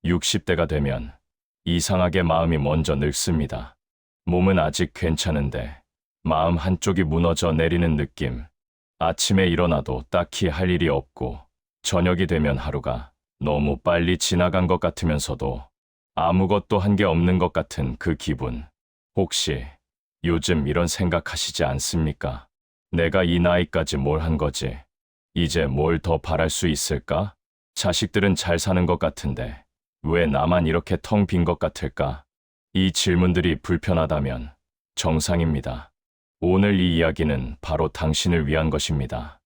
60대가 되면 이상하게 마음이 먼저 늙습니다. 몸은 아직 괜찮은데 마음 한쪽이 무너져 내리는 느낌. 아침에 일어나도 딱히 할 일이 없고 저녁이 되면 하루가 너무 빨리 지나간 것 같으면서도 아무것도 한 게 없는 것 같은 그 기분. 혹시 요즘 이런 생각하시지 않습니까? 내가 이 나이까지 뭘 한 거지? 이제 뭘 더 바랄 수 있을까? 자식들은 잘 사는 것 같은데 왜 나만 이렇게 텅 빈 것 같을까? 이 질문들이 불편하다면 정상입니다. 오늘 이 이야기는 바로 당신을 위한 것입니다.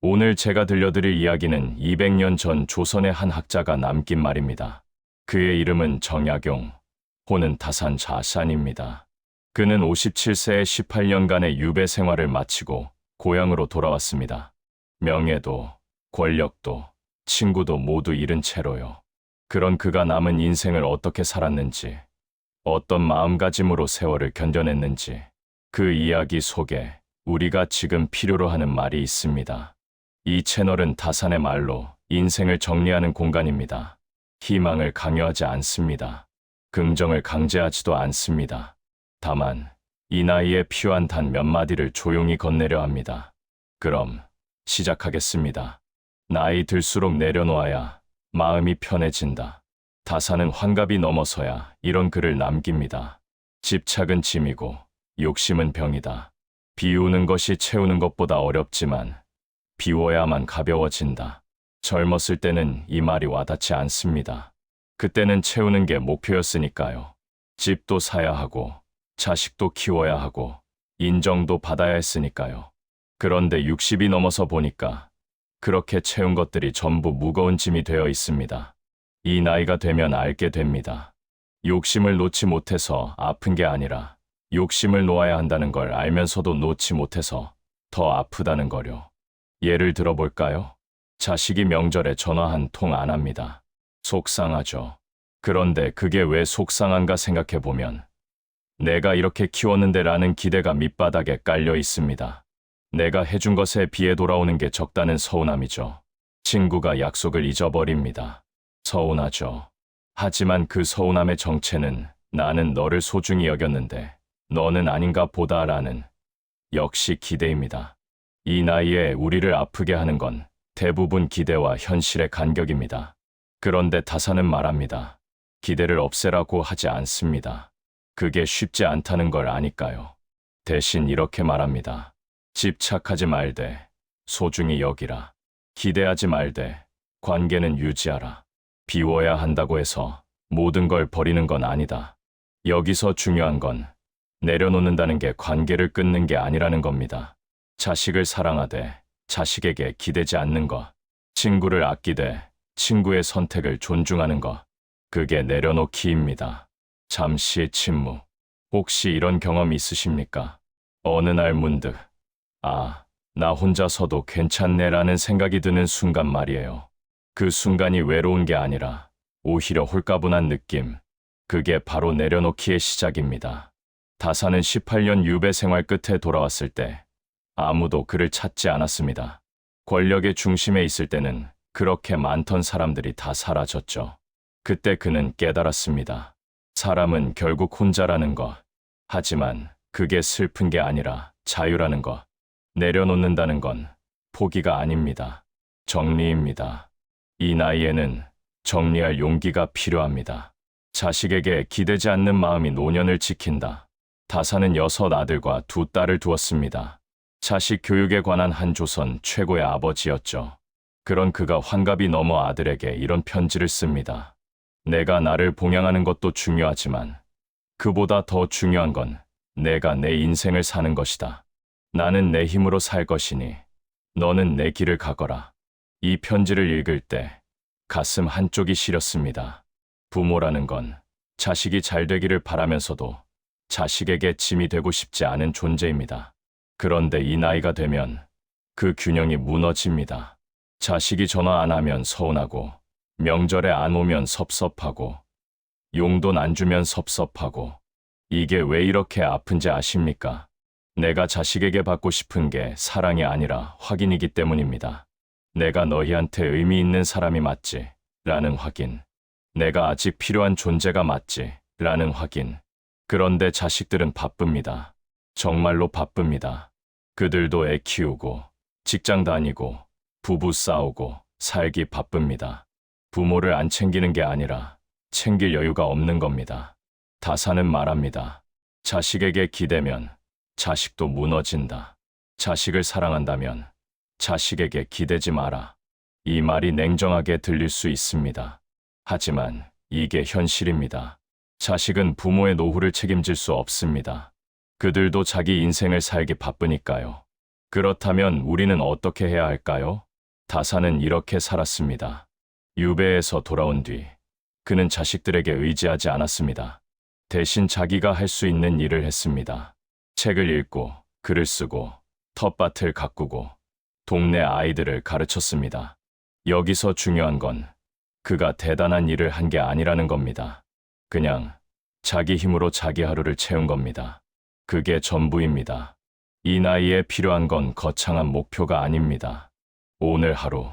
오늘 제가 들려드릴 이야기는 200년 전 조선의 한 학자가 남긴 말입니다. 그의 이름은 정약용, 호는 다산 자산입니다. 그는 57세에 18년간의 유배 생활을 마치고 고향으로 돌아왔습니다. 명예도, 권력도, 친구도 모두 잃은 채로요. 그런 그가 남은 인생을 어떻게 살았는지, 어떤 마음가짐으로 세월을 견뎌냈는지, 그 이야기 속에 우리가 지금 필요로 하는 말이 있습니다. 이 채널은 다산의 말로 인생을 정리하는 공간입니다. 희망을 강요하지 않습니다. 긍정을 강제하지도 않습니다. 다만 이 나이에 필요한 단 몇 마디를 조용히 건네려 합니다. 그럼 시작하겠습니다. 나이 들수록 내려놓아야 마음이 편해진다. 다산은 환갑이 넘어서야 이런 글을 남깁니다. 집착은 짐이고 욕심은 병이다. 비우는 것이 채우는 것보다 어렵지만 비워야만 가벼워진다. 젊었을 때는 이 말이 와닿지 않습니다. 그때는 채우는 게 목표였으니까요. 집도 사야 하고 자식도 키워야 하고 인정도 받아야 했으니까요. 그런데 60이 넘어서 보니까 그렇게 채운 것들이 전부 무거운 짐이 되어 있습니다. 이 나이가 되면 알게 됩니다. 욕심을 놓지 못해서 아픈 게 아니라 욕심을 놓아야 한다는 걸 알면서도 놓지 못해서 더 아프다는 거요. 예를 들어볼까요? 자식이 명절에 전화 한 통 안 합니다. 속상하죠. 그런데 그게 왜 속상한가 생각해보면 내가 이렇게 키웠는데 라는 기대가 밑바닥에 깔려 있습니다. 내가 해준 것에 비해 돌아오는 게 적다는 서운함이죠. 친구가 약속을 잊어버립니다. 서운하죠. 하지만 그 서운함의 정체는 나는 너를 소중히 여겼는데 너는 아닌가 보다라는 역시 기대입니다. 이 나이에 우리를 아프게 하는 건 대부분 기대와 현실의 간격입니다. 그런데 다산은 말합니다. 기대를 없애라고 하지 않습니다. 그게 쉽지 않다는 걸 아니까요. 대신 이렇게 말합니다. 집착하지 말되 소중히 여기라. 기대하지 말되 관계는 유지하라. 비워야 한다고 해서 모든 걸 버리는 건 아니다. 여기서 중요한 건 내려놓는다는 게 관계를 끊는 게 아니라는 겁니다. 자식을 사랑하되 자식에게 기대지 않는 것, 친구를 아끼되 친구의 선택을 존중하는 것, 그게 내려놓기입니다. 잠시의 침묵. 혹시 이런 경험 있으십니까? 어느 날 문득 나 혼자서도 괜찮네라는 생각이 드는 순간 말이에요. 그 순간이 외로운 게 아니라 오히려 홀가분한 느낌. 그게 바로 내려놓기의 시작입니다. 다산은 18년 유배 생활 끝에 돌아왔을 때 아무도 그를 찾지 않았습니다. 권력의 중심에 있을 때는 그렇게 많던 사람들이 다 사라졌죠. 그때 그는 깨달았습니다. 사람은 결국 혼자라는 것. 하지만 그게 슬픈 게 아니라 자유라는 것. 내려놓는다는 건 포기가 아닙니다. 정리입니다. 이 나이에는 정리할 용기가 필요합니다. 자식에게 기대지 않는 마음이 노년을 지킨다. 다산은 6 아들과 2 딸을 두었습니다. 자식 교육에 관한 한 조선 최고의 아버지였죠. 그런 그가 환갑이 넘어 아들에게 이런 편지를 씁니다. 내가 나를 봉양하는 것도 중요하지만 그보다 더 중요한 건 내가 내 인생을 사는 것이다. 나는 내 힘으로 살 것이니 너는 내 길을 가거라. 이 편지를 읽을 때 가슴 한쪽이 시렸습니다. 부모라는 건 자식이 잘 되기를 바라면서도 자식에게 짐이 되고 싶지 않은 존재입니다. 그런데 이 나이가 되면 그 균형이 무너집니다. 자식이 전화 안 하면 서운하고 명절에 안 오면 섭섭하고 용돈 안 주면 섭섭하고 이게 왜 이렇게 아픈지 아십니까? 내가 자식에게 받고 싶은 게 사랑이 아니라 확인이기 때문입니다. 내가 너희한테 의미 있는 사람이 맞지? 라는 확인. 내가 아직 필요한 존재가 맞지? 라는 확인. 그런데 자식들은 바쁩니다. 정말로 바쁩니다. 그들도 애 키우고, 직장 다니고, 부부 싸우고, 살기 바쁩니다. 부모를 안 챙기는 게 아니라 챙길 여유가 없는 겁니다. 다사는 말합니다. 자식에게 기대면 자식도 무너진다. 자식을 사랑한다면 자식에게 기대지 마라. 이 말이 냉정하게 들릴 수 있습니다. 하지만 이게 현실입니다. 자식은 부모의 노후를 책임질 수 없습니다. 그들도 자기 인생을 살기 바쁘니까요. 그렇다면 우리는 어떻게 해야 할까요? 다사는 이렇게 살았습니다. 유배에서 돌아온 뒤 그는 자식들에게 의지하지 않았습니다. 대신 자기가 할 수 있는 일을 했습니다. 책을 읽고 글을 쓰고 텃밭을 가꾸고 동네 아이들을 가르쳤습니다. 여기서 중요한 건 그가 대단한 일을 한 게 아니라는 겁니다. 그냥 자기 힘으로 자기 하루를 채운 겁니다. 그게 전부입니다. 이 나이에 필요한 건 거창한 목표가 아닙니다. 오늘 하루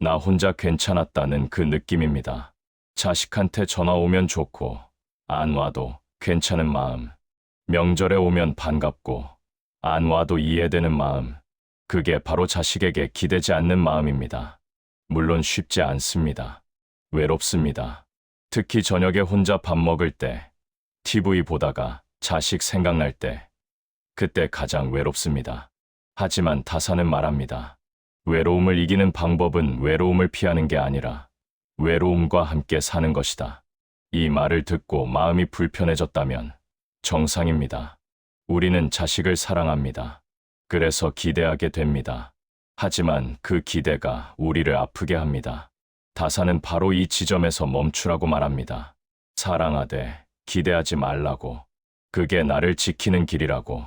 나 혼자 괜찮았다는 그 느낌입니다. 자식한테 전화 오면 좋고 안 와도 괜찮은 마음. 명절에 오면 반갑고 안 와도 이해되는 마음. 그게 바로 자식에게 기대지 않는 마음입니다. 물론 쉽지 않습니다. 외롭습니다. 특히 저녁에 혼자 밥 먹을 때, TV 보다가 자식 생각날 때, 그때 가장 외롭습니다. 하지만 다사는 말합니다. 외로움을 이기는 방법은 외로움을 피하는 게 아니라 외로움과 함께 사는 것이다. 이 말을 듣고 마음이 불편해졌다면 정상입니다. 우리는 자식을 사랑합니다. 그래서 기대하게 됩니다. 하지만 그 기대가 우리를 아프게 합니다. 다사는 바로 이 지점에서 멈추라고 말합니다. 사랑하되 기대하지 말라고. 그게 나를 지키는 길이라고.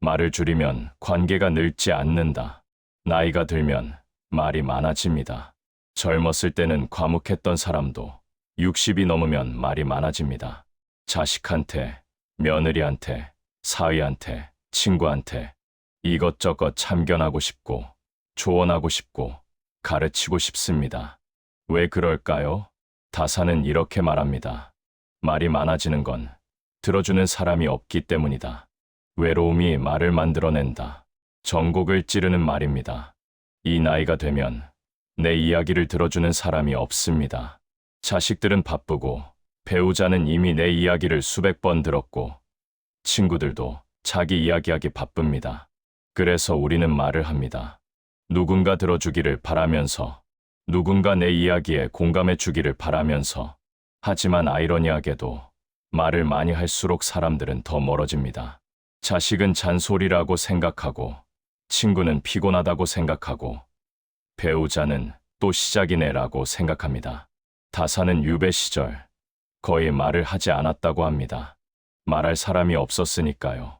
말을 줄이면 관계가 늙지 않는다. 나이가 들면 말이 많아집니다. 젊었을 때는 과묵했던 사람도 60이 넘으면 말이 많아집니다. 자식한테, 며느리한테, 사위한테, 친구한테 이것저것 참견하고 싶고 조언하고 싶고 가르치고 싶습니다. 왜 그럴까요? 다사는 이렇게 말합니다. 말이 많아지는 건 들어주는 사람이 없기 때문이다. 외로움이 말을 만들어낸다. 전곡을 찌르는 말입니다. 이 나이가 되면 내 이야기를 들어주는 사람이 없습니다. 자식들은 바쁘고 배우자는 이미 내 이야기를 수백 번 들었고 친구들도 자기 이야기하기 바쁩니다. 그래서 우리는 말을 합니다. 누군가 들어주기를 바라면서 누군가 내 이야기에 공감해 주기를 바라면서 하지만 아이러니하게도 말을 많이 할수록 사람들은 더 멀어집니다. 자식은 잔소리라고 생각하고 친구는 피곤하다고 생각하고 배우자는 또 시작이네라고 생각합니다. 다사는 유배 시절 거의 말을 하지 않았다고 합니다. 말할 사람이 없었으니까요.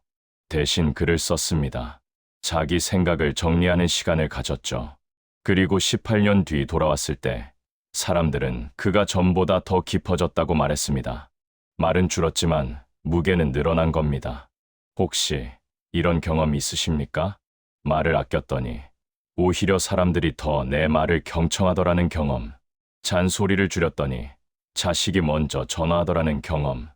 대신 글을 썼습니다. 자기 생각을 정리하는 시간을 가졌죠. 그리고 18년 뒤 돌아왔을 때 사람들은 그가 전보다 더 깊어졌다고 말했습니다. 말은 줄었지만 무게는 늘어난 겁니다. 혹시 이런 경험 있으십니까? 말을 아꼈더니 오히려 사람들이 더 내 말을 경청하더라는 경험. 잔소리를 줄였더니 자식이 먼저 전화하더라는 경험.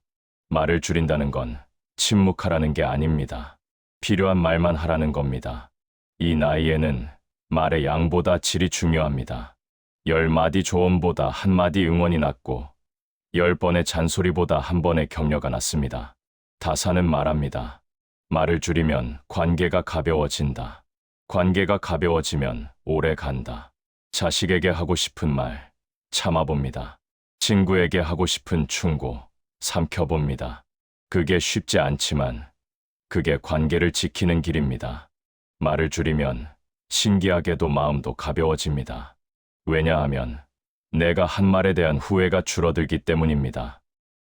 말을 줄인다는 건 침묵하라는 게 아닙니다. 필요한 말만 하라는 겁니다. 이 나이에는 말의 양보다 질이 중요합니다. 10마디 조언보다 1마디 응원이 낫고 10번의 잔소리보다 1번의 격려가 낫습니다. 다사는 말합니다. 말을 줄이면 관계가 가벼워진다. 관계가 가벼워지면 오래 간다. 자식에게 하고 싶은 말 참아봅니다. 친구에게 하고 싶은 충고 삼켜봅니다. 그게 쉽지 않지만 그게 관계를 지키는 길입니다. 말을 줄이면 신기하게도 마음도 가벼워집니다. 왜냐하면 내가 한 말에 대한 후회가 줄어들기 때문입니다.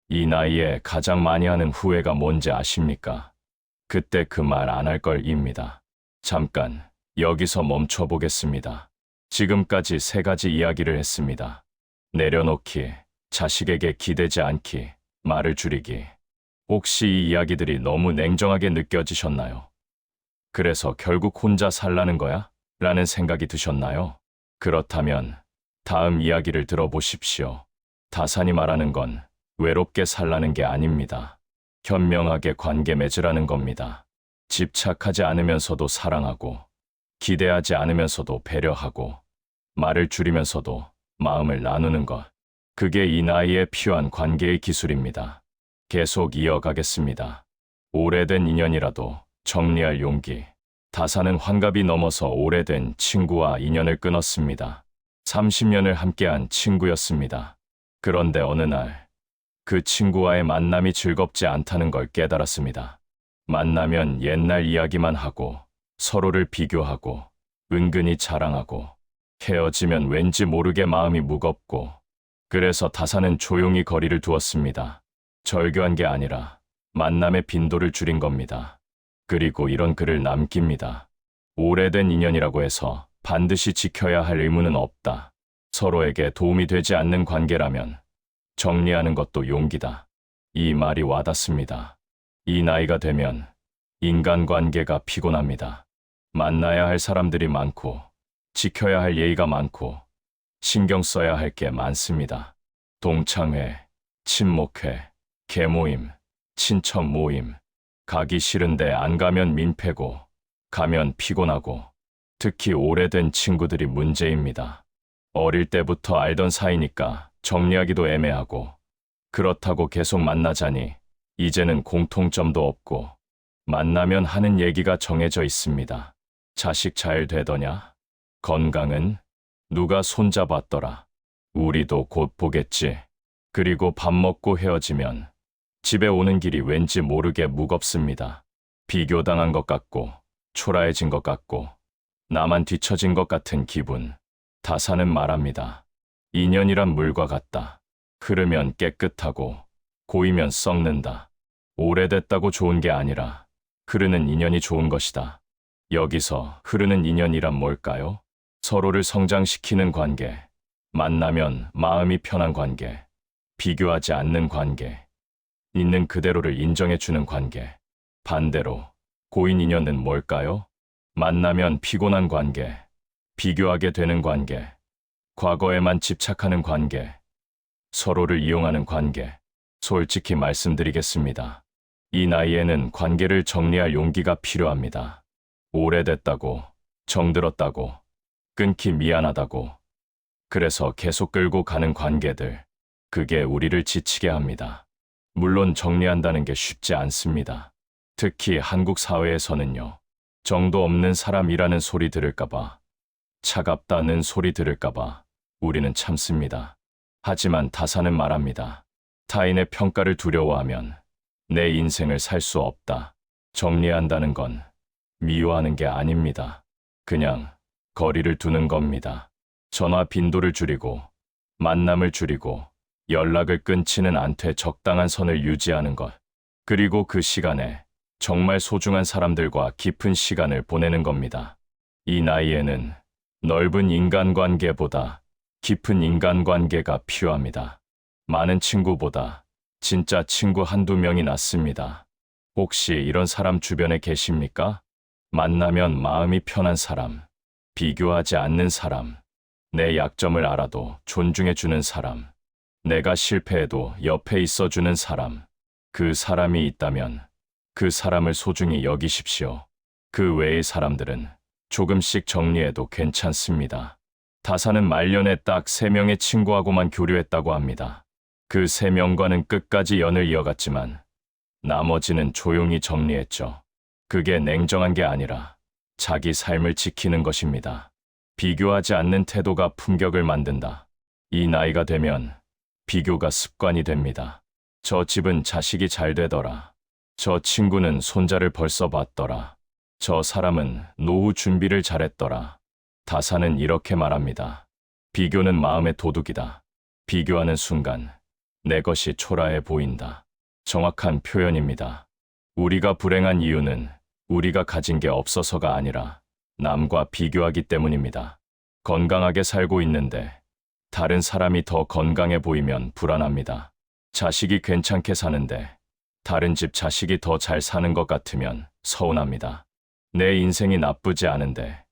이 나이에 가장 많이 하는 후회가 뭔지 아십니까? 그때 그 말 안 할 걸입니다. 잠깐 여기서 멈춰 보겠습니다. 지금까지 3가지 이야기를 했습니다. 내려놓기, 자식에게 기대지 않기, 말을 줄이기. 혹시 이 이야기들이 너무 냉정하게 느껴지셨나요? 그래서 결국 혼자 살라는 거야? 라는 생각이 드셨나요? 그렇다면 다음 이야기를 들어보십시오. 다산이 말하는 건 외롭게 살라는 게 아닙니다. 현명하게 관계 맺으라는 겁니다. 집착하지 않으면서도 사랑하고, 기대하지 않으면서도 배려하고, 말을 줄이면서도 마음을 나누는 것. 그게 이 나이에 필요한 관계의 기술입니다. 계속 이어가겠습니다. 오래된 인연이라도 정리할 용기. 다산은 환갑이 넘어서 오래된 친구와 인연을 끊었습니다. 30년을 함께한 친구였습니다. 그런데 어느 날, 그 친구와의 만남이 즐겁지 않다는 걸 깨달았습니다. 만나면 옛날 이야기만 하고, 서로를 비교하고, 은근히 자랑하고, 헤어지면 왠지 모르게 마음이 무겁고, 그래서 다산은 조용히 거리를 두었습니다. 절교한 게 아니라 만남의 빈도를 줄인 겁니다. 그리고 이런 글을 남깁니다. 오래된 인연이라고 해서 반드시 지켜야 할 의무는 없다. 서로에게 도움이 되지 않는 관계라면 정리하는 것도 용기다. 이 말이 와닿습니다. 이 나이가 되면 인간관계가 피곤합니다. 만나야 할 사람들이 많고, 지켜야 할 예의가 많고, 신경 써야 할 게 많습니다. 동창회, 친목회, 계모임, 친척 모임. 가기 싫은데 안 가면 민폐고, 가면 피곤하고, 특히 오래된 친구들이 문제입니다. 어릴 때부터 알던 사이니까 정리하기도 애매하고, 그렇다고 계속 만나자니 이제는 공통점도 없고, 만나면 하는 얘기가 정해져 있습니다. 자식 잘 되더냐? 건강은? 누가 손잡았더라? 우리도 곧 보겠지. 그리고 밥 먹고 헤어지면 집에 오는 길이 왠지 모르게 무겁습니다. 비교당한 것 같고, 초라해진 것 같고, 나만 뒤처진 것 같은 기분. 다산은 말합니다. 인연이란 물과 같다. 흐르면 깨끗하고, 고이면 썩는다. 오래됐다고 좋은 게 아니라 흐르는 인연이 좋은 것이다. 여기서 흐르는 인연이란 뭘까요? 서로를 성장시키는 관계, 만나면 마음이 편한 관계, 비교하지 않는 관계, 있는 그대로를 인정해주는 관계. 반대로 고인 인연은 뭘까요? 만나면 피곤한 관계, 비교하게 되는 관계, 과거에만 집착하는 관계, 서로를 이용하는 관계. 솔직히 말씀드리겠습니다. 이 나이에는 관계를 정리할 용기가 필요합니다. 오래됐다고, 정들었다고, 끊기 미안하다고, 그래서 계속 끌고 가는 관계들, 그게 우리를 지치게 합니다. 물론 정리한다는 게 쉽지 않습니다. 특히 한국 사회에서는요. 정도 없는 사람이라는 소리 들을까봐, 차갑다는 소리 들을까봐 우리는 참습니다. 하지만 다산은 말합니다. 타인의 평가를 두려워하면 내 인생을 살 수 없다. 정리한다는 건 미워하는 게 아닙니다. 그냥 거리를 두는 겁니다. 전화 빈도를 줄이고, 만남을 줄이고, 연락을 끊지는 않되 적당한 선을 유지하는 것. 그리고 그 시간에 정말 소중한 사람들과 깊은 시간을 보내는 겁니다. 이 나이에는 넓은 인간관계보다 깊은 인간관계가 필요합니다. 많은 친구보다 진짜 친구 한두 명이 낫습니다. 혹시 이런 사람 주변에 계십니까? 만나면 마음이 편한 사람, 비교하지 않는 사람, 내 약점을 알아도 존중해주는 사람, 내가 실패해도 옆에 있어주는 사람. 그 사람이 있다면 그 사람을 소중히 여기십시오. 그 외의 사람들은 조금씩 정리해도 괜찮습니다. 다산은 말년에 딱 3명의 친구하고만 교류했다고 합니다. 그 3명과는 끝까지 연을 이어갔지만 나머지는 조용히 정리했죠. 그게 냉정한 게 아니라 자기 삶을 지키는 것입니다. 비교하지 않는 태도가 품격을 만든다. 이 나이가 되면 비교가 습관이 됩니다. 저 집은 자식이 잘 되더라. 저 친구는 손자를 벌써 봤더라. 저 사람은 노후 준비를 잘했더라. 다산은 이렇게 말합니다. 비교는 마음의 도둑이다. 비교하는 순간 내 것이 초라해 보인다. 정확한 표현입니다. 우리가 불행한 이유는 우리가 가진 게 없어서가 아니라 남과 비교하기 때문입니다. 건강하게 살고 있는데 다른 사람이 더 건강해 보이면 불안합니다. 자식이 괜찮게 사는데 다른 집 자식이 더 잘 사는 것 같으면 서운합니다. 내 인생이 나쁘지 않은데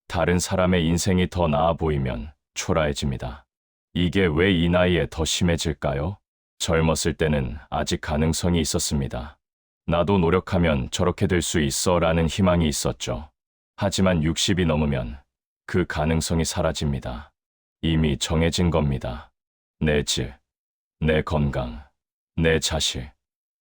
다른 사람의 인생이 더 나아 보이면 초라해집니다. 이게 왜 이 나이에 더 심해질까요? 젊었을 때는 아직 가능성이 있었습니다. 나도 노력하면 저렇게 될 수 있어 라는 희망이 있었죠. 하지만 60이 넘으면 그 가능성이 사라집니다. 이미 정해진 겁니다. 내 집, 내 건강, 내 자식,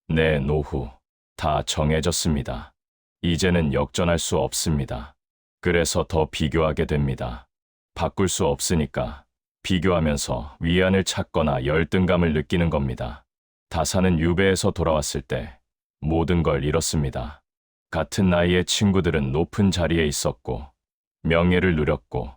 내 노후 다 정해졌습니다. 이제는 역전할 수 없습니다. 그래서 더 비교하게 됩니다. 바꿀 수 없으니까 비교하면서 위안을 찾거나 열등감을 느끼는 겁니다. 다사는 유배에서 돌아왔을 때 모든 걸 잃었습니다. 같은 나이의 친구들은 높은 자리에 있었고 명예를 누렸고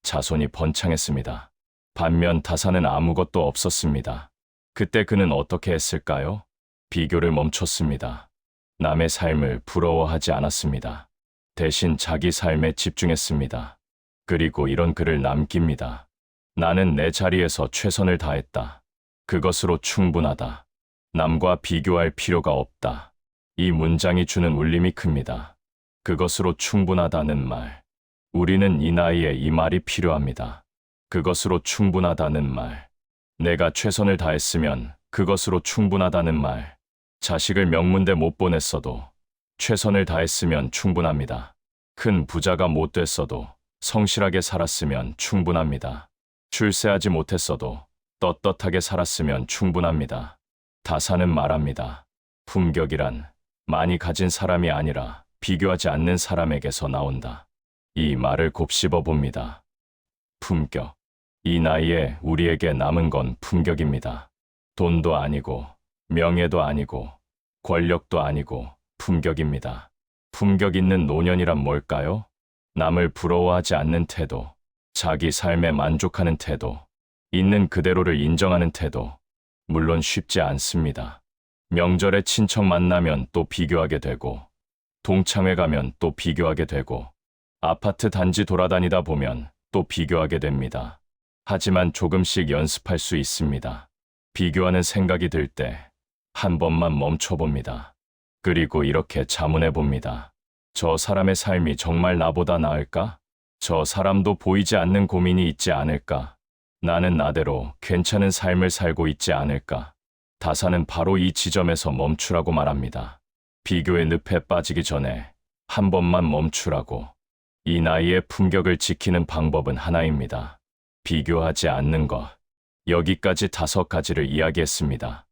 자손이 번창했습니다. 반면 다사는 아무것도 없었습니다. 그때 그는 어떻게 했을까요? 비교를 멈췄습니다. 남의 삶을 부러워하지 않았습니다. 대신 자기 삶에 집중했습니다. 그리고 이런 글을 남깁니다. 나는 내 자리에서 최선을 다했다. 그것으로 충분하다. 남과 비교할 필요가 없다. 이 문장이 주는 울림이 큽니다. 그것으로 충분하다는 말. 우리는 이 나이에 이 말이 필요합니다. 그것으로 충분하다는 말. 내가 최선을 다했으면 그것으로 충분하다는 말. 자식을 명문대 못 보냈어도 최선을 다했으면 충분합니다. 큰 부자가 못 됐어도 성실하게 살았으면 충분합니다. 출세하지 못했어도 떳떳하게 살았으면 충분합니다. 다사는 말합니다. 품격이란 많이 가진 사람이 아니라 비교하지 않는 사람에게서 나온다. 이 말을 곱씹어 봅니다. 품격. 이 나이에 우리에게 남은 건 품격입니다. 돈도 아니고 명예도 아니고 권력도 아니고 품격입니다. 품격 있는 노년이란 뭘까요? 남을 부러워하지 않는 태도, 자기 삶에 만족하는 태도, 있는 그대로를 인정하는 태도. 물론 쉽지 않습니다. 명절에 친척 만나면 또 비교하게 되고, 동창회 가면 또 비교하게 되고, 아파트 단지 돌아다니다 보면 또 비교하게 됩니다. 하지만 조금씩 연습할 수 있습니다. 비교하는 생각이 들 때 한 번만 멈춰봅니다. 그리고 이렇게 자문해 봅니다. 저 사람의 삶이 정말 나보다 나을까? 저 사람도 보이지 않는 고민이 있지 않을까? 나는 나대로 괜찮은 삶을 살고 있지 않을까? 다사는 바로 이 지점에서 멈추라고 말합니다. 비교의 늪에 빠지기 전에 한 번만 멈추라고. 이 나이의 품격을 지키는 방법은 하나입니다. 비교하지 않는 것. 여기까지 5가지를 이야기했습니다.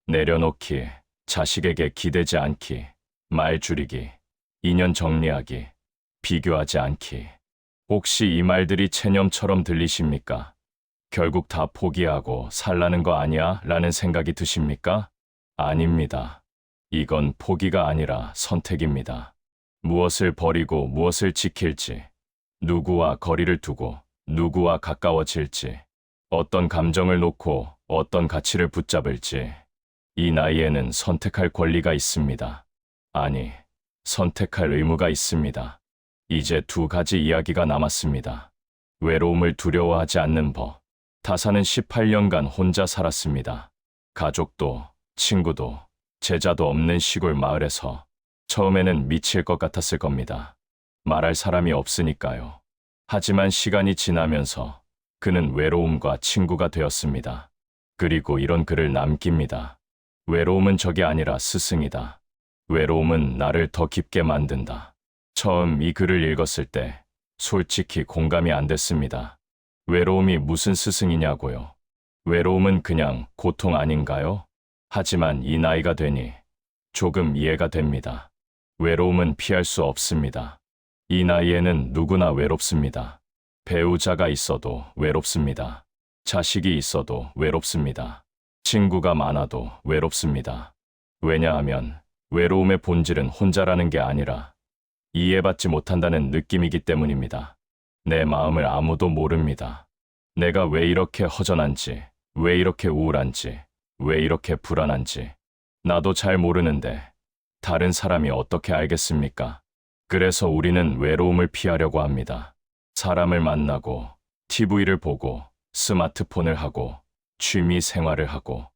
내려놓기, 자식에게 기대지 않기, 말 줄이기, 인연 정리하기, 비교하지 않기. 혹시 이 말들이 체념처럼 들리십니까? 결국 다 포기하고 살라는 거 아니야? 라는 생각이 드십니까? 아닙니다. 이건 포기가 아니라 선택입니다. 무엇을 버리고 무엇을 지킬지, 누구와 거리를 두고 누구와 가까워질지, 어떤 감정을 놓고 어떤 가치를 붙잡을지, 이 나이에는 선택할 권리가 있습니다. 아니, 선택할 의무가 있습니다. 이제 2가지 이야기가 남았습니다. 외로움을 두려워하지 않는 법. 다사는 18년간 혼자 살았습니다. 가족도, 친구도, 제자도 없는 시골 마을에서 처음에는 미칠 것 같았을 겁니다. 말할 사람이 없으니까요. 하지만 시간이 지나면서 그는 외로움과 친구가 되었습니다. 그리고 이런 글을 남깁니다. 외로움은 적이 아니라 스승이다. 외로움은 나를 더 깊게 만든다. 처음 이 글을 읽었을 때 솔직히 공감이 안 됐습니다. 외로움이 무슨 스승이냐고요. 외로움은 그냥 고통 아닌가요? 하지만 이 나이가 되니 조금 이해가 됩니다. 외로움은 피할 수 없습니다. 이 나이에는 누구나 외롭습니다. 배우자가 있어도 외롭습니다. 자식이 있어도 외롭습니다. 친구가 많아도 외롭습니다. 왜냐하면 외로움의 본질은 혼자라는 게 아니라 이해받지 못한다는 느낌이기 때문입니다. 내 마음을 아무도 모릅니다. 내가 왜 이렇게 허전한지, 왜 이렇게 우울한지, 왜 이렇게 불안한지 나도 잘 모르는데 다른 사람이 어떻게 알겠습니까? 그래서 우리는 외로움을 피하려고 합니다. 사람을 만나고, TV를 보고, 스마트폰을 하고, 취미 생활을 하고.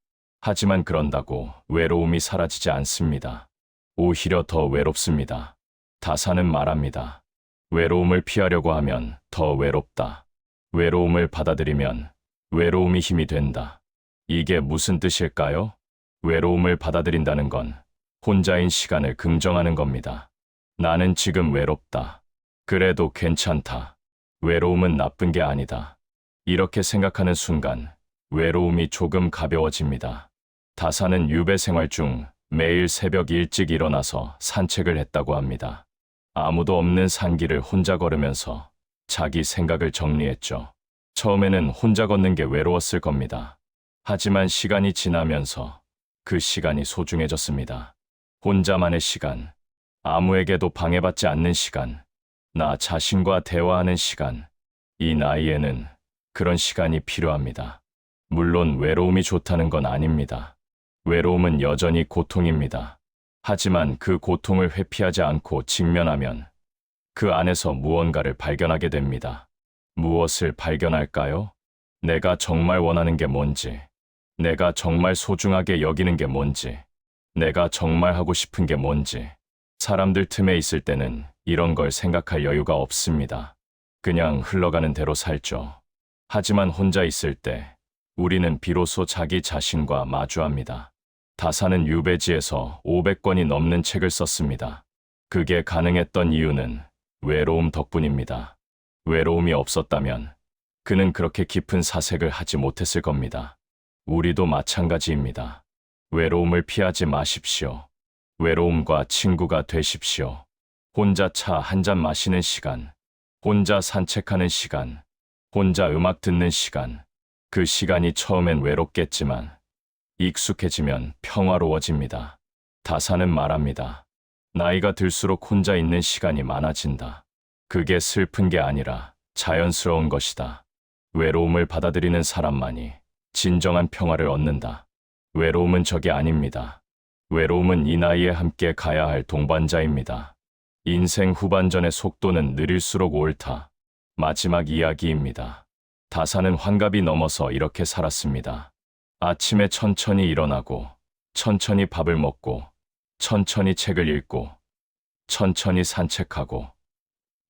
하지만 그런다고 외로움이 사라지지 않습니다. 오히려 더 외롭습니다. 다사는 말합니다. 외로움을 피하려고 하면 더 외롭다. 외로움을 받아들이면 외로움이 힘이 된다. 이게 무슨 뜻일까요? 외로움을 받아들인다는 건 혼자인 시간을 긍정하는 겁니다. 나는 지금 외롭다. 그래도 괜찮다. 외로움은 나쁜 게 아니다. 이렇게 생각하는 순간 외로움이 조금 가벼워집니다. 다사는 유배 생활 중 매일 새벽 일찍 일어나서 산책을 했다고 합니다. 아무도 없는 산길을 혼자 걸으면서 자기 생각을 정리했죠. 처음에는 혼자 걷는 게 외로웠을 겁니다. 하지만 시간이 지나면서 그 시간이 소중해졌습니다. 혼자만의 시간, 아무에게도 방해받지 않는 시간, 나 자신과 대화하는 시간. 이 나이에는 그런 시간이 필요합니다. 물론 외로움이 좋다는 건 아닙니다. 외로움은 여전히 고통입니다. 하지만 그 고통을 회피하지 않고 직면하면 그 안에서 무언가를 발견하게 됩니다. 무엇을 발견할까요? 내가 정말 원하는 게 뭔지, 내가 정말 소중하게 여기는 게 뭔지, 내가 정말 하고 싶은 게 뭔지. 사람들 틈에 있을 때는 이런 걸 생각할 여유가 없습니다. 그냥 흘러가는 대로 살죠. 하지만 혼자 있을 때 우리는 비로소 자기 자신과 마주합니다. 다사는 유배지에서 500권이 넘는 책을 썼습니다. 그게 가능했던 이유는 외로움 덕분입니다. 외로움이 없었다면 그는 그렇게 깊은 사색을 하지 못했을 겁니다. 우리도 마찬가지입니다. 외로움을 피하지 마십시오. 외로움과 친구가 되십시오. 혼자 차 한 잔 마시는 시간, 혼자 산책하는 시간, 혼자 음악 듣는 시간. 그 시간이 처음엔 외롭겠지만 익숙해지면 평화로워집니다. 다사는 말합니다. 나이가 들수록 혼자 있는 시간이 많아진다. 그게 슬픈 게 아니라 자연스러운 것이다. 외로움을 받아들이는 사람만이 진정한 평화를 얻는다. 외로움은 적이 아닙니다. 외로움은 이 나이에 함께 가야 할 동반자입니다. 인생 후반전의 속도는 느릴수록 옳다. 마지막 이야기입니다. 다사는 환갑이 넘어서 이렇게 살았습니다. 아침에 천천히 일어나고, 천천히 밥을 먹고, 천천히 책을 읽고, 천천히 산책하고,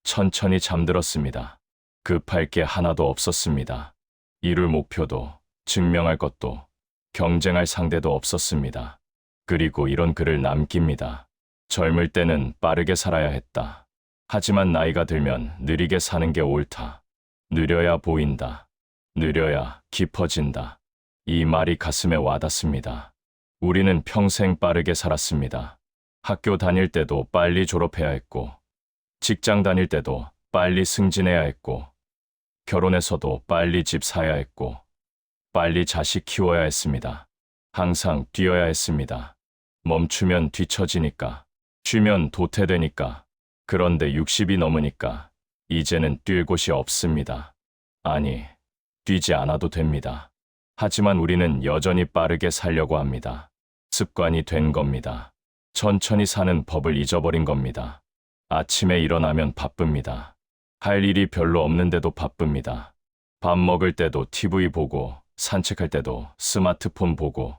천천히 잠들었습니다. 급할 게 하나도 없었습니다. 이룰 목표도, 증명할 것도, 경쟁할 상대도 없었습니다. 그리고 이런 글을 남깁니다. 젊을 때는 빠르게 살아야 했다. 하지만 나이가 들면 느리게 사는 게 옳다. 느려야 보인다. 느려야 깊어진다. 이 말이 가슴에 와닿습니다. 우리는 평생 빠르게 살았습니다. 학교 다닐 때도 빨리 졸업해야 했고, 직장 다닐 때도 빨리 승진해야 했고, 결혼해서도 빨리 집 사야 했고, 빨리 자식 키워야 했습니다. 항상 뛰어야 했습니다. 멈추면 뒤처지니까, 쉬면 도태되니까. 그런데 60이 넘으니까 이제는 뛸 곳이 없습니다. 아니, 뛰지 않아도 됩니다. 하지만 우리는 여전히 빠르게 살려고 합니다. 습관이 된 겁니다. 천천히 사는 법을 잊어버린 겁니다. 아침에 일어나면 바쁩니다. 할 일이 별로 없는데도 바쁩니다. 밥 먹을 때도 TV 보고, 산책할 때도 스마트폰 보고,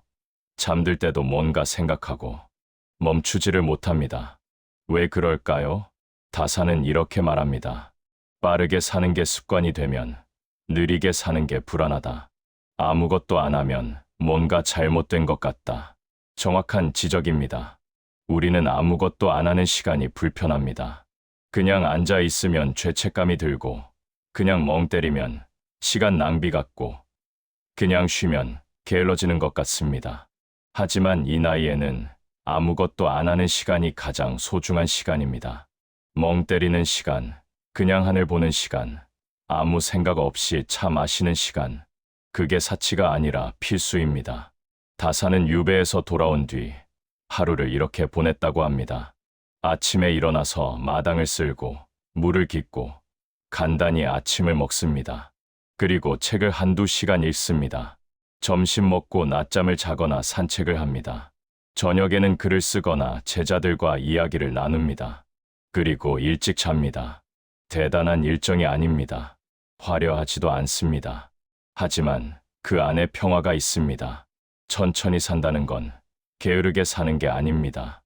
잠들 때도 뭔가 생각하고, 멈추지를 못합니다. 왜 그럴까요? 다사는 이렇게 말합니다. 빠르게 사는 게 습관이 되면 느리게 사는 게 불안하다. 아무것도 안 하면 뭔가 잘못된 것 같다. 정확한 지적입니다. 우리는 아무것도 안 하는 시간이 불편합니다. 그냥 앉아 있으면 죄책감이 들고, 그냥 멍 때리면 시간 낭비 같고, 그냥 쉬면 게을러지는 것 같습니다. 하지만 이 나이에는 아무것도 안 하는 시간이 가장 소중한 시간입니다. 멍 때리는 시간, 그냥 하늘 보는 시간, 아무 생각 없이 차 마시는 시간. 그게 사치가 아니라 필수입니다. 다사는 유배에서 돌아온 뒤 하루를 이렇게 보냈다고 합니다. 아침에 일어나서 마당을 쓸고, 물을 깃고, 간단히 아침을 먹습니다. 그리고 책을 한두 시간 읽습니다. 점심 먹고 낮잠을 자거나 산책을 합니다. 저녁에는 글을 쓰거나 제자들과 이야기를 나눕니다. 그리고 일찍 잡니다. 대단한 일정이 아닙니다. 화려하지도 않습니다. 하지만 그 안에 평화가 있습니다. 천천히 산다는 건 게으르게 사는 게 아닙니다.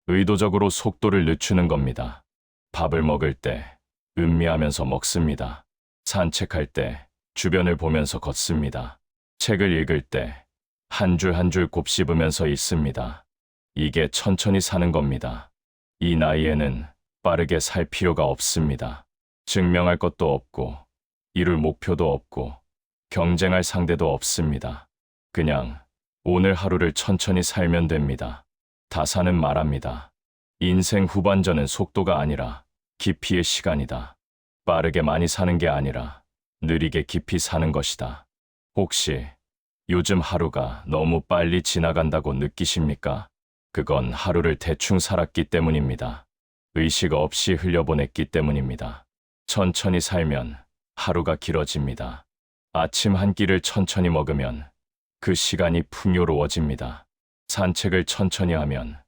의도적으로 속도를 늦추는 겁니다. 밥을 먹을 때 음미하면서 먹습니다. 산책할 때 주변을 보면서 걷습니다. 책을 읽을 때 한 줄 한 줄 곱씹으면서 읽습니다. 이게 천천히 사는 겁니다. 이 나이에는 빠르게 살 필요가 없습니다. 증명할 것도 없고, 이룰 목표도 없고, 경쟁할 상대도 없습니다. 그냥 오늘 하루를 천천히 살면 됩니다. 다사는 말합니다. 인생 후반전은 속도가 아니라 깊이의 시간이다. 빠르게 많이 사는 게 아니라 느리게 깊이 사는 것이다. 혹시 요즘 하루가 너무 빨리 지나간다고 느끼십니까? 그건 하루를 대충 살았기 때문입니다. 의식 없이 흘려보냈기 때문입니다. 천천히 살면 하루가 길어집니다. 아침 한 끼를 천천히 먹으면 그 시간이 풍요로워집니다. 산책을 천천히 하면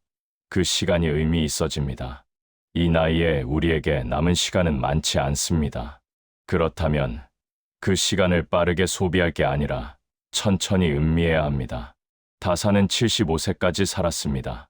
그 시간이 의미 있어집니다. 이 나이에 우리에게 남은 시간은 많지 않습니다. 그렇다면 그 시간을 빠르게 소비할 게 아니라 천천히 음미해야 합니다. 다사는 75세까지 살았습니다.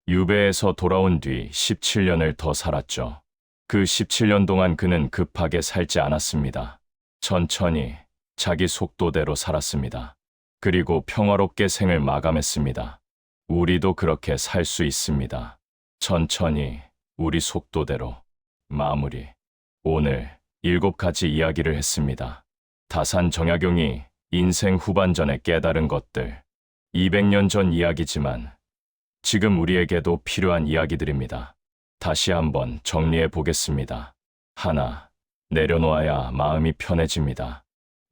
유배에서 돌아온 뒤 17년을 더 살았죠. 그 17년 동안 그는 급하게 살지 않았습니다. 천천히 자기 속도대로 살았습니다. 그리고 평화롭게 생을 마감했습니다. 우리도 그렇게 살 수 있습니다. 천천히 우리 속도대로 마무리. 오늘 7가지 이야기를 했습니다. 다산 정약용이 인생 후반전에 깨달은 것들. 200년 전 이야기지만 지금 우리에게도 필요한 이야기들입니다. 다시 한번 정리해 보겠습니다. 하나, 내려놓아야 마음이 편해집니다.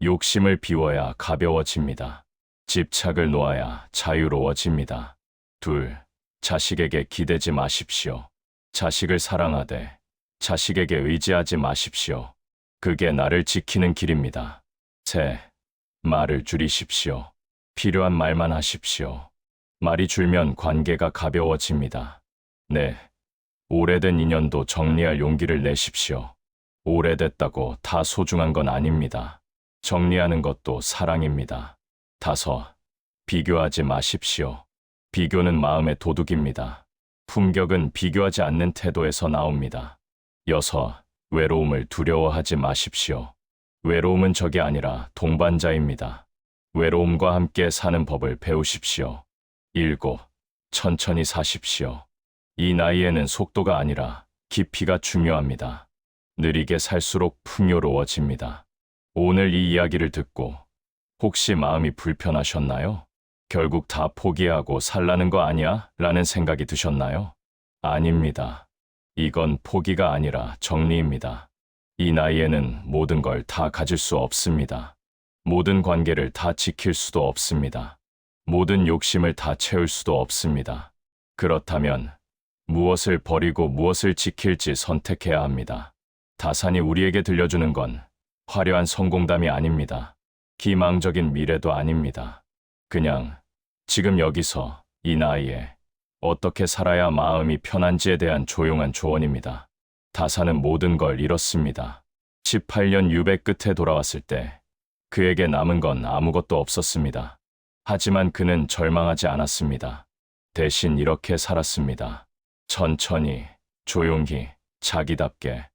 욕심을 비워야 가벼워집니다. 집착을 놓아야 자유로워집니다. 둘, 자식에게 기대지 마십시오. 자식을 사랑하되 자식에게 의지하지 마십시오. 그게 나를 지키는 길입니다. 셋, 말을 줄이십시오. 필요한 말만 하십시오. 말이 줄면 관계가 가벼워집니다. 넷, 오래된 인연도 정리할 용기를 내십시오. 오래됐다고 다 소중한 건 아닙니다. 정리하는 것도 사랑입니다. 다섯, 비교하지 마십시오. 비교는 마음의 도둑입니다. 품격은 비교하지 않는 태도에서 나옵니다. 여섯, 외로움을 두려워하지 마십시오. 외로움은 적이 아니라 동반자입니다. 외로움과 함께 사는 법을 배우십시오. 일곱, 천천히 사십시오. 이 나이에는 속도가 아니라 깊이가 중요합니다. 느리게 살수록 풍요로워집니다. 오늘 이 이야기를 듣고 혹시 마음이 불편하셨나요? 결국 다 포기하고 살라는 거 아니야? 라는 생각이 드셨나요? 아닙니다. 이건 포기가 아니라 정리입니다. 이 나이에는 모든 걸 다 가질 수 없습니다. 모든 관계를 다 지킬 수도 없습니다. 모든 욕심을 다 채울 수도 없습니다. 그렇다면 무엇을 버리고 무엇을 지킬지 선택해야 합니다. 다산이 우리에게 들려주는 건 화려한 성공담이 아닙니다. 기망적인 미래도 아닙니다. 그냥 지금 여기서 이 나이에 어떻게 살아야 마음이 편한지에 대한 조용한 조언입니다. 다산은 모든 걸 잃었습니다. 18년 유배 끝에 돌아왔을 때 그에게 남은 건 아무것도 없었습니다. 하지만 그는 절망하지 않았습니다. 대신 이렇게 살았습니다. 천천히, 조용히, 자기답게,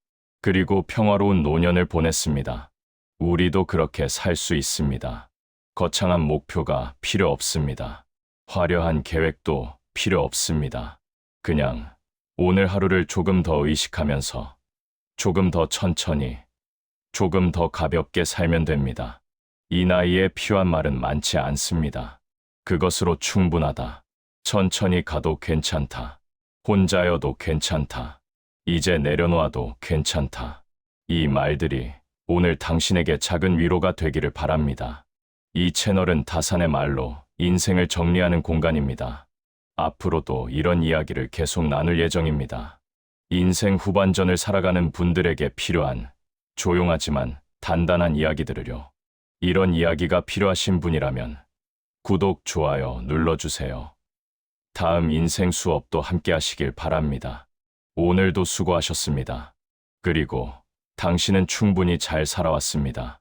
그리고 평화로운 노년을 보냈습니다. 우리도 그렇게 살 수 있습니다. 거창한 목표가 필요 없습니다. 화려한 계획도 필요 없습니다. 그냥 오늘 하루를 조금 더 의식하면서 조금 더 천천히, 조금 더 가볍게 살면 됩니다. 이 나이에 필요한 말은 많지 않습니다. 그것으로 충분하다. 천천히 가도 괜찮다. 혼자여도 괜찮다. 이제 내려놓아도 괜찮다. 이 말들이 오늘 당신에게 작은 위로가 되기를 바랍니다. 이 채널은 다산의 말로 인생을 정리하는 공간입니다. 앞으로도 이런 이야기를 계속 나눌 예정입니다. 인생 후반전을 살아가는 분들에게 필요한 조용하지만 단단한 이야기들을요. 이런 이야기가 필요하신 분이라면 구독, 좋아요 눌러주세요. 다음 인생 수업도 함께 하시길 바랍니다. 오늘도 수고하셨습니다. 그리고 당신은 충분히 잘 살아왔습니다.